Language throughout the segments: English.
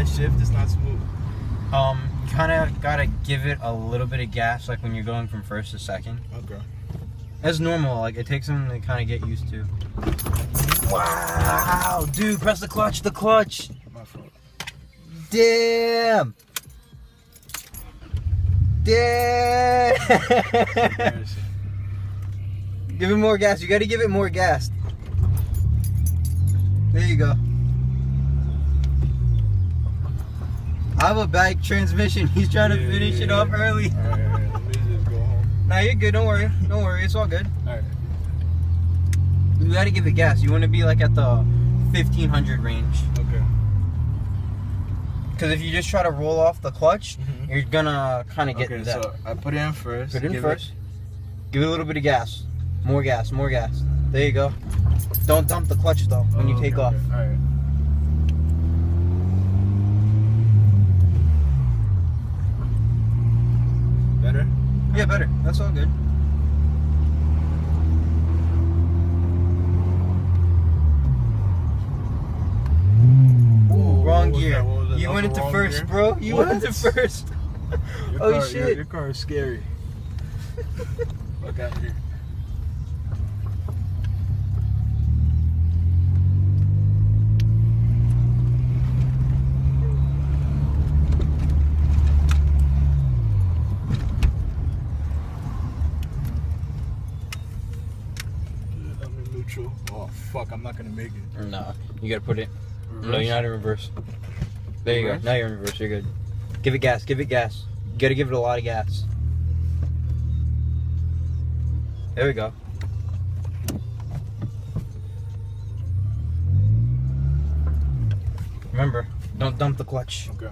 I shift, it's not smooth. You kind of gotta give it a little bit of gas, like when you're going from first to second. Okay. That's normal. Like it takes them to kind of get used to. Wow, dude, press the clutch. The clutch. My fault. Damn. Damn. Embarrassing. Give it more gas. You gotta give it more gas. There you go. I have a bike transmission. He's trying to finish it off early. Alright, let me just go home. Nah, you're good. Don't worry. Don't worry. It's all good. Alright. You gotta give it gas. You want to be like at the 1500 range. Okay. Because if you just try to roll off the clutch, you're gonna kind of get Okay, that. so I put it in first. Put it in first. Give it a little bit of gas. More gas. More gas. There you go. Don't dump the clutch though when you take off. Okay. Alright. Better? Yeah, better. That's all good. Ooh, wrong gear. You went into first, bro. You went into first. Oh shit. Your car is scary. Look out here. I'm in neutral. Oh fuck, I'm not gonna make it. Nah, you gotta put it. Reverse? No, you're not in reverse. There you Reverse? go. Now you're in reverse. You're good. Give it gas. Give it gas. You gotta give it a lot of gas. There we go. Remember, don't dump the clutch. Okay.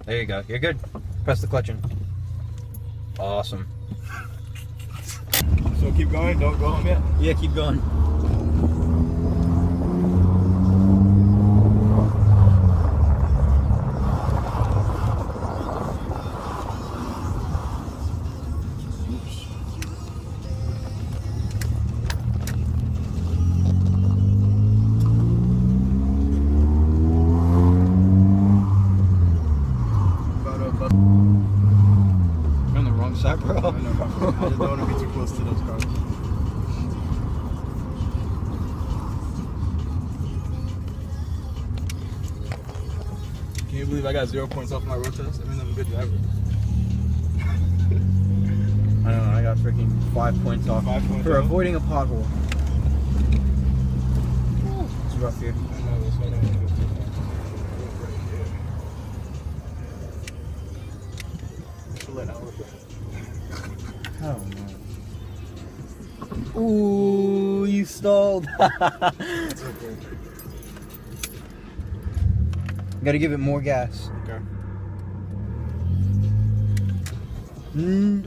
There you go. You're good. Press the clutch in. Awesome. So keep going, don't go home yet? Yeah, keep going. You're on the wrong side, bro. I know, I just don't want to be too close to those cars. Can you believe I got 0 points off my road test? I mean, I'm a good driver. I don't know, I got freaking 5 points off 5 points for off? avoiding a pothole. It's rough here. I know, that's why I don't want to go too far. Should let out. Oh no. Ooh, you stalled. It's okay. Gotta give it more gas. Okay.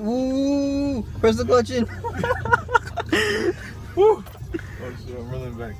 Ooh, press the clutch in. Woo! Oh shit, I'm rolling back.